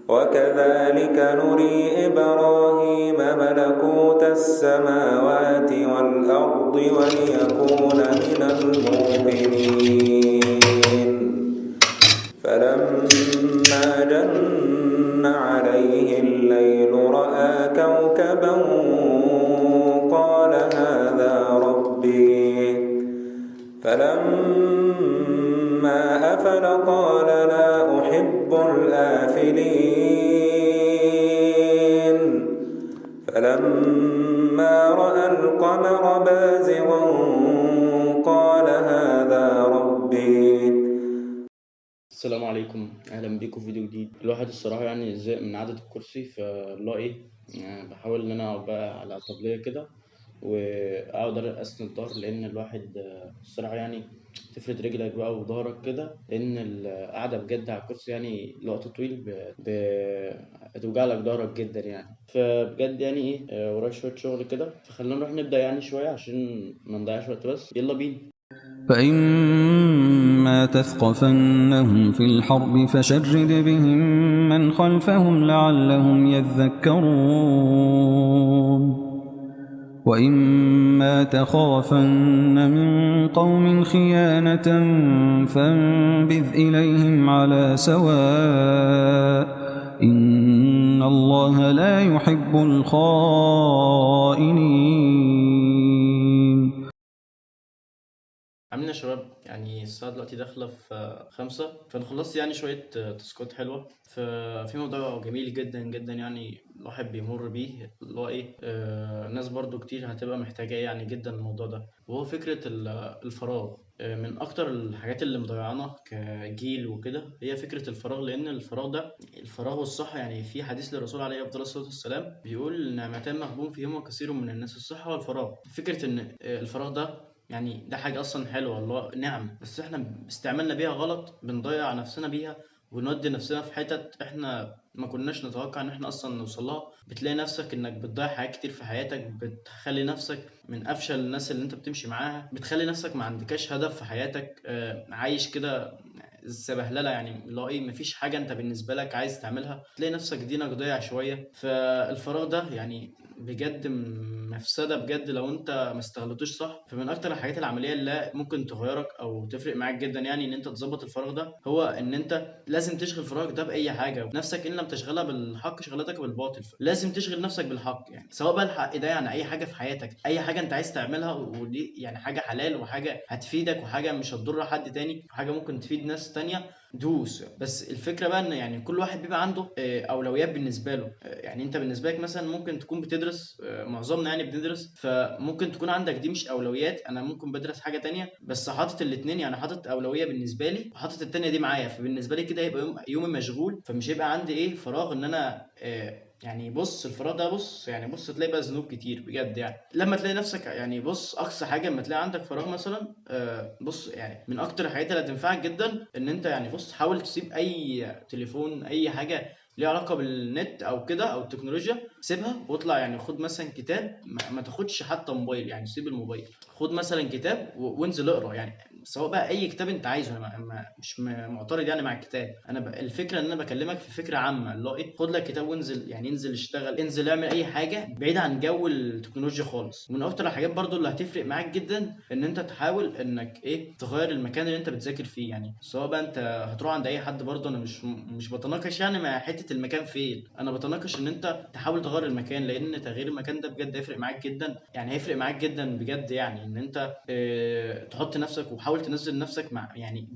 وكذلك نري إبراهيم ملكوت السماوات والأرض وليكون من الموقنين. فلما جن عليه الليل رأى كوكبا قال هذا ربي. فلما أفل قال لا أحب الآفلين. فلما رأى القمر بازغا قال هذا ربي. السلام عليكم، اهلا بيكم في فيديو جديد. الواحد الصراحه يعني زهق من عدد الكرسي، فاللي هو ايه يعني بحاول ان انا اقعد بقى على طبليه كده واقعد اسند الظهر، لان الواحد الصراحه يعني تفرد رجلك بقى وظهرك كده، لان القعده بجد على الكرسي يعني لوقت طويل بتوجع لك ظهرك جدا يعني. فبجد يعني ايه ورايا شويه شغل كده، فخلينا نروح نبدا يعني شويه عشان ما نضيعش وقت. بس يلا بينا. فإما تثقفنهم في الحرب فشرد بهم من خلفهم لعلهم يذكرون. وإما تخافن من قوم خيانة فانبذ إليهم على سواء إن الله لا يحب الخائنين. عاملين يا شباب، يعني الساعة دلوقتي داخلة في 5، فأنا خلصت يعني شوية تاسكات حلوة. ففي موضوع جميل جدا جدا يعني الواحد بيمر بيه، اللي هو إيه ناس برضو كتير هتبقى محتاجاه يعني جدا الموضوع ده، وهو فكرة الفراغ. من أكتر الحاجات اللي مضيعانا كجيل وكده هي فكرة الفراغ، لأن الفراغ ده الفراغ والصحة. يعني في حديث للرسول عليه أفضل الصلاة والسلام بيقول نعمتان مغبون فيهما كثير من الناس، الصحة والفراغ. فكرة إن الفراغ ده يعني ده حاجة أصلا حلوة، اللي هو نعمة، بس إحنا استعملنا بيها غلط، بنضيع نفسنا بيها ونودي نفسنا في حتت إحنا ما كناش نتوقع إن إحنا أصلا نوصلها. بتلاقي نفسك إنك بتضيع حاجات كتير في حياتك، بتخلي نفسك من أفشل الناس اللي أنت بتمشي معاها، بتخلي نفسك ما عندكش هدف في حياتك، عايش كده سبهلله، يعني اللي هو ايه مفيش حاجه انت بالنسبه لك عايز تعملها، تلاقي نفسك دينك ضايع شويه. فالفراغ ده يعني بجد مفسده بجد لو انت ما استغلتوش صح. فمن اكتر الحاجات العمليه اللي ممكن تغيرك او تفرق معاك جدا يعني ان انت تظبط الفراغ ده، هو ان انت لازم تشغل فراغك ده باي حاجه. نفسك ان لم تشغلها بالحق شغلتك بالباطل، لازم تشغل نفسك بالحق، يعني سواء بقى الحق ده يعني اي حاجه في حياتك، اي حاجه انت عايز تعملها، ودي يعني حاجه حلال وحاجه هتفيدك وحاجه مش هتضر حد تاني وحاجه ممكن تفيد ناس تانية، دوس. بس الفكره بقى ان يعني كل واحد بيبقى عنده اولويات بالنسبه له. يعني انت بالنسبه لك مثلا ممكن تكون بتدرس، معظمنا يعني بندرس، فممكن تكون عندك دي مش اولويات، انا ممكن بدرس حاجه تانية بس حاطط الاتنين، يعني حاطط اولويه بالنسبه لي وحاطط التانية دي معايا، فبالنسبه لي كده يبقى يومي مشغول، فمش هيبقى عندي ايه فراغ ان انا يعني بص الفراغ ده، بص يعني بص تلاقي بقى ذنوب كتير بجد. يعني لما تلاقي نفسك يعني بص اقصى حاجه لما تلاقي عندك فراغ مثلا، بص يعني من اكتر الحاجات اللي هتنفعك جدا ان انت يعني بص حاول تسيب اي تليفون، اي حاجه ليها علاقه بالنت او كده او التكنولوجيا، سيبها واطلع. يعني خد مثلا كتاب، ما تاخدش حتى موبايل، يعني سيب الموبايل، خد مثلا كتاب وانزل اقرا، يعني سواء بقى اي كتاب انت عايزه. انا مش معترض يعني مع الكتاب، انا الفكره ان انا بكلمك في فكره عامه، اللي هو ايه خد لك كتاب وانزل، يعني انزل اشتغل، انزل اعمل اي حاجه بعيد عن جو التكنولوجيا خالص. ومن اكتر الحاجات برضو اللي هتفرق معاك جدا ان انت تحاول انك ايه تغير المكان اللي انت بتذاكر فيه، يعني سواء بقى انت هتروح عند اي حد. برضو انا مش بتناقش يعني مع حته المكان فين، انا بتناقش ان انت تحاول تغير المكان، لان تغيير المكان ده بجد هيفرق معاك جدا، يعني هيفرق معاك جدا بجد. يعني ان انت تحط نفسك وحاول تنزل نفسك مع يعني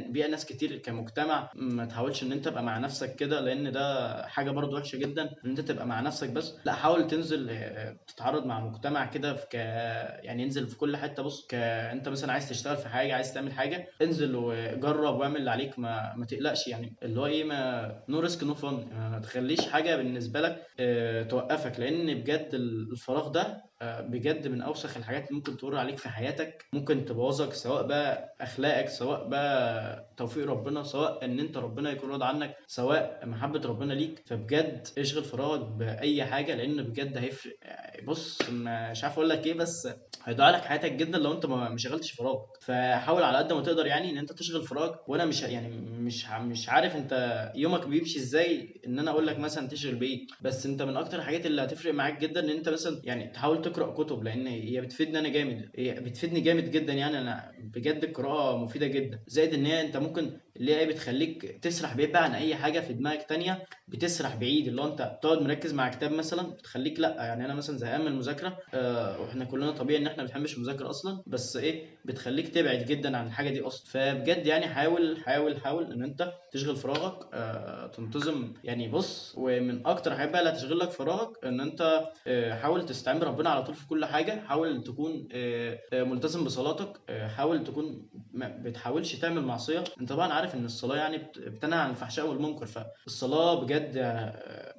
بيئه ناس كتير كمجتمع، ما تحاولش ان انت تبقى مع نفسك كده، لان ده حاجه برضو وحشه جدا ان انت تبقى مع نفسك بس. لا حاول تنزل تتعرض مع مجتمع كده في يعني انزل في كل حته. بص انت مثلا عايز تشتغل في حاجه، عايز تعمل حاجه، انزل وجرب واعمل اللي عليك، ما تقلقش، يعني اللي هو ايه ما نو ريسك نو فن، ما تخليش حاجه بالنسبه لك توقفك، لان بجد الفراغ ده بجد من اوسخ الحاجات اللي ممكن تمر عليك في حياتك، ممكن تبوظك، سواء بقى اخلاقك، سواء بقى توفيق ربنا، سواء ان انت ربنا يكون راضي عنك، سواء محبة ربنا ليك. فبجد اشغل فراغك باي حاجة، لان بجد هيفرق. بص مش عارف اقول لك ايه، بس هيضيع لك حياتك جدا لو انت ما شغلتش فراغك. فحاول على قد ما تقدر يعني ان انت تشغل فراغك. وانا مش يعني مش عارف انت يومك بيمشي ازاي ان انا اقول لك مثلا تشغل بايه، بس انت من اكتر الحاجات اللي هتفرق معاك جدا ان انت مثلا يعني تحاول تقرا كتب، لان هي بتفيدني انا جامد، هي بتفيدني جامد جدا يعني. انا بجد القراءه مفيده جدا، زائد ان هي انت ممكن اللي هي بتخليك تسرح بعيد بقى عن اي حاجه في دماغك تانية، بتسرح بعيد. اللي هو انت تقعد مركز مع كتاب مثلا بتخليك لا يعني انا مثلا زهقان من المذاكره، واحنا كلنا طبيعي ان احنا ما بنحبش المذاكره اصلا، بس ايه بتخليك تبعد جدا عن الحاجه دي اصلا. فبجد يعني حاول ان انت تشغل فراغك، تنتظم يعني. بص ومن اكتر الحاجات بقى اللي هتشغل لك فراغك ان انت حاول تستعين بربنا على طول في كل حاجه. حاول تكون ملتزم بصلاتك، حاول تكون ما بتحاولش تعمل معصيه. انت طبعا عارف ان الصلاه يعني بتنهى عن الفحشاء والمنكر، فالصلاه بجد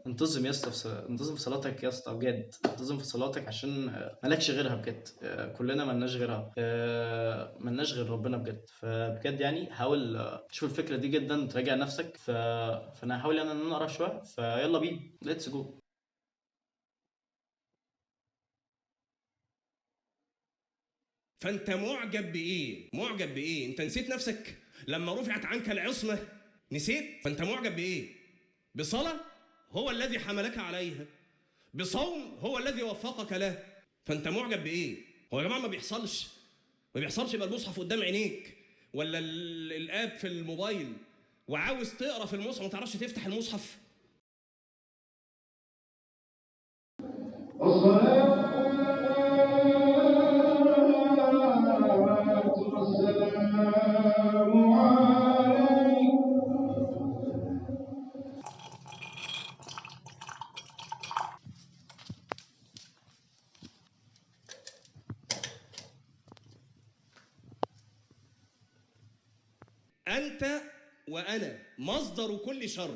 انتظم يا اسطى انتظم في صلاتك يا اسطى، بجد انتظم في صلاتك عشان مالكش غيرها بجد. كلنا ملناش غيرها، ملناش غير ربنا بجد. فبجد يعني حاول تشوف الفكره دي جدا، تراجع نفسك. فانا هحاول يعني ان انا اقرا شويه. فيلا بينا ليتس جو. فانت معجب بايه؟ معجب بايه؟ انت نسيت نفسك لما رفعت عنك العصمه؟ نسيت؟ فانت معجب بايه؟ بصلاه هو الذي حملك عليها، بصوم هو الذي وفقك له. فانت معجب بايه؟ هو يا جماعه ما بيحصلش يبقى المصحف قدام عينيك ولا الاب في الموبايل وعاوز تقرا في المصحف ما تعرفش تفتح المصحف؟ انت وانا مصدر كل شر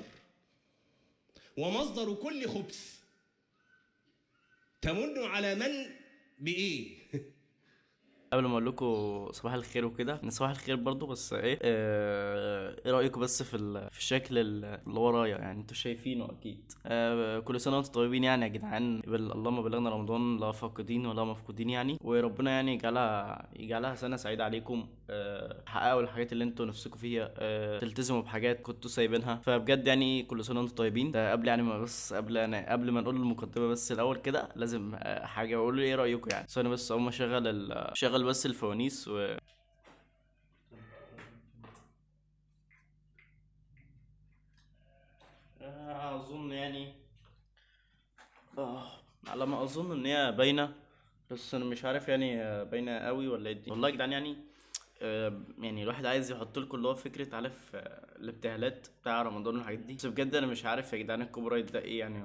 ومصدر كل خبث. تمن على من بايه؟ قبل ما اقول لكم صباح الخير وكده، ان صباح الخير برضو، بس ايه رايكم بس في الشكل اللي ورايا؟ يعني انتوا شايفينه اكيد. كل سنه وانتم طيبين يعني يا جدعان. اللهم بلغنا رمضان لا فاقدين ولا مفقودين يعني، وربنا يعني يجعلها سنه سعيده عليكم. تحققوا الحاجات اللي انتوا نفسكم فيها، تلتزموا بحاجات كنتوا سايبينها. فبجد يعني كل سنه وانتم طيبين. ده قبل يعني ما بس قبل ما نقول المقدمه، بس الاول كده لازم حاجه اقول ايه رايكم يعني. ثانيه بس اقوم شغل بس الفوانيس اظن يعني على ما اظن ان هي باينه، بس انا مش عارف يعني باينه قوي ولا ايه والله يا جدعان يعني. يعني الواحد عايز يحط لكم اللي هو فكره، عارف الابتهالات بتاع رمضان والحاجات دي، بس بجد انا مش عارف يا جدعان الكوبي رايت ده ايه يعني.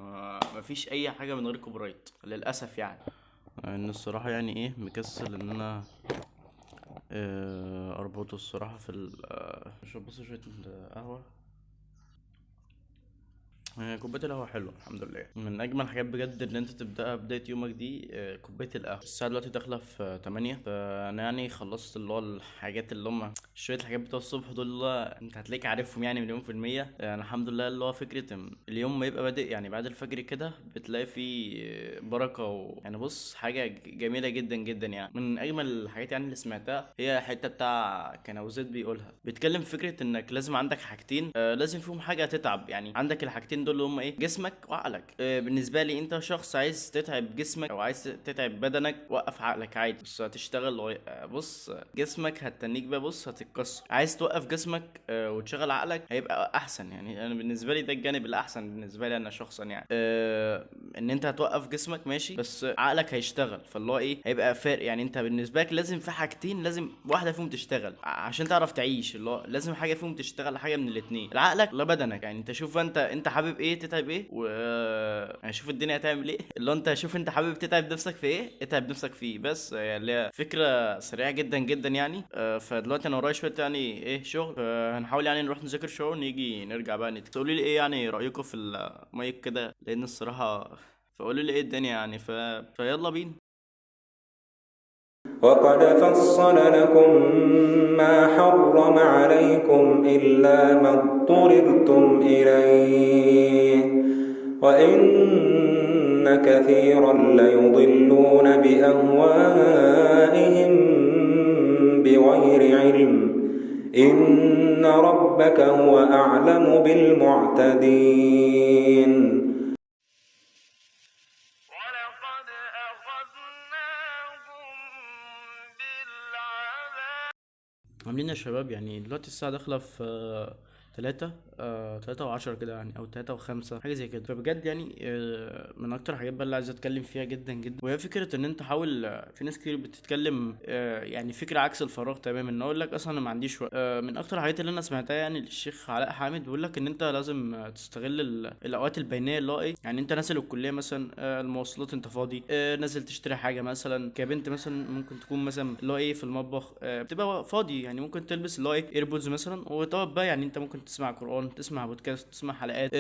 مفيش اي حاجه من غير كوبي رايت للاسف يعني. ان الصراحه يعني ايه مكسل ان انا اربطه الصراحه في اشرب بس شويه قهوه. كوبايه القهوه حلوه الحمد لله. من اجمل الحاجات بجد ان انت تبداها بدايه يومك دي كوبايه القهوه. الساعه دلوقتي داخله في 8، فانا يعني خلصت اللي هو الحاجات اللي هم شويه الحاجات بتوع الصبح دول، اللي هو انت هتلاقيك عارفهم يعني مليون في الميه. يعني الحمد لله اللي هو فكره اليوم ما يبقى بادئ يعني بعد الفجر كده، بتلاقي فيه بركه يعني بص حاجه جميله جدا جدا يعني. من اجمل الحاجات يعني اللي سمعتها هي حته بتاع كان ابو زيد بيقولها، بيتكلم في فكره انك لازم عندك حاجتين لازم فيهم حاجه تتعب. يعني عندك الحاجتين دول اللي هم ايه؟ جسمك وعقلك. بالنسبه لي انت شخص عايز تتعب جسمك او عايز تتعب بدنك، وقف عقلك عادي، بس هتشتغل بص جسمك هتنيك بقى، بص هتتكسر. عايز توقف جسمك وتشغل عقلك هيبقى احسن. يعني انا بالنسبه لي ده الجانب الاحسن بالنسبه لي انا شخصا يعني. ان انت هتوقف جسمك ماشي، بس عقلك هيشتغل، فاللي هو ايه هيبقى فارق. يعني انت بالنسبه لك لازم في حاجتين، لازم واحده فيهم تشتغل عشان تعرف تعيش. اللي هو لازم حاجه فيهم تشتغل، حاجه من الاثنين، عقلك ولا بدنك. يعني انت شوف انت حابب ايه تتعب ايه، و يعني شوف الدنيا هتعمل ايه. اللي هو انت شوف انت حابب تتعب نفسك في ايه، اتعب نفسك فيه. بس يعني اللي هي فكره سريعه جدا جدا يعني. فدلوقتي انا ورايا شويه يعني ايه شغل، هنحاول يعني نروح نذاكر شويه ونيجي نرجع بقى تقولوا لي ايه يعني رايكم في المايك كده، لان الصراحه فقولوا لي ايه الدنيا يعني. فيلا بينا. وقد فصل لكم ما حرم عليكم إلا ما اضطررتم إليه وإن كثيرا ليضلون بأهوائهم بغير علم إن ربك هو أعلم بالمعتدين. ولقد أخذناهم بالعذاب. عاملين يا شباب، يعني دلوقتي الساعة داخلة في 3 و10 كده يعني، او 3 و5 حاجة زي كده. فبجد يعني من اكتر الحاجات بقى اللي عايز اتكلم فيها جدا جدا، وهي فكرة ان انت حاول. في ناس كتير بتتكلم يعني فكرة عكس الفراغ تماما، ان اقول لك اصلا انا ما عنديش وقت. من اكتر الحاجات اللي انا سمعتها يعني للشيخ علاء حامد بيقول لك ان انت لازم تستغل الاوقات البينية، اللي هو ايه يعني، انت نازل الكلية مثلا، المواصلات انت فاضي، نازل تشتري حاجة مثلا كبنت مثلا، ممكن تكون مثلا اللي هو ايه في المطبخ، بتبقى فاضي يعني، ممكن تلبس اللي هو ايه ايربودز مثلا وتقعد بقى. يعني انت ممكن تسمع قرآن، تسمع بودكاست، تسمع حلقات،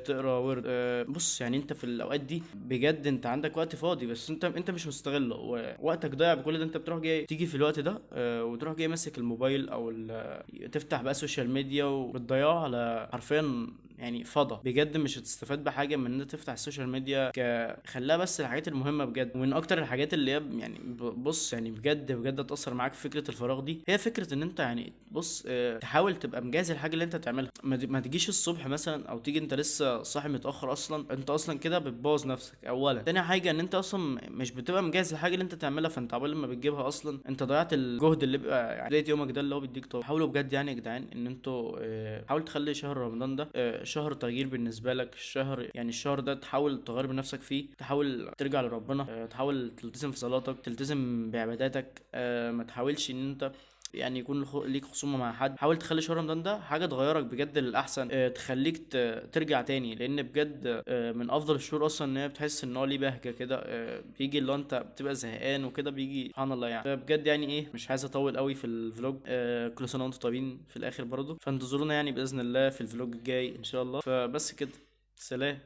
تقرا ورد. بص يعني انت في الاوقات دي بجد انت عندك وقت فاضي، بس انت مش مستغله، ووقتك ضايع بكل ده. انت بتروح جاي تيجي في الوقت ده وتروح جاي ماسك الموبايل او تفتح بقى سوشيال ميديا، وبتضيعه على حرفيا يعني فضا. بجد مش هتستفاد بحاجه من ان انت تفتح السوشيال ميديا، خليها بس الحاجات المهمه بجد. ومن اكتر الحاجات اللي هي يعني بص يعني بجد بجد هتاثر معاك في فكره الفراغ دي، هي فكره ان انت يعني بص تحاول تبقى مجهز الحاجه اللي انت تعملها. ما تجيش الصبح مثلا، او تيجي انت لسه صاحي متاخر اصلا، انت اصلا كده بتبوظ نفسك اولا. تاني حاجه ان انت اصلا مش بتبقى مجهز الحاجه اللي انت تعملها، فانت عقبال لما بتجيبها اصلا انت ضيعت الجهد اللي بيبقى يعني بدايه يومك ده اللي هو بيديك طاقه. حاولوا بجد يعني يا جدعان ان انتوا حاول تخلي شهر رمضان ده شهر تغيير بالنسبه لك. الشهر يعني الشهر ده تحاول تغير من نفسك فيه، تحاول ترجع لربنا، تحاول تلتزم في صلاتك، تلتزم بعباداتك. ما تحاولش ان انت يعني يكون ليك خصومه مع حد. حاول تخلي شهر رمضان ده حاجه تغيرك بجد للاحسن، تخليك ترجع تاني، لان بجد من افضل الشهور اصلا ان هي بتحس ان هو ليه بهجه كده. بيجي اللي هو انت بتبقى زهقان وكده، بيجي سبحان الله يعني. فبجد يعني ايه، مش عايز اطول قوي في الفلوج. كل سنه وانتم طيبين في الاخر برضو، فانتظرونا يعني باذن الله في الفلوج الجاي ان شاء الله. فبس كده، سلام.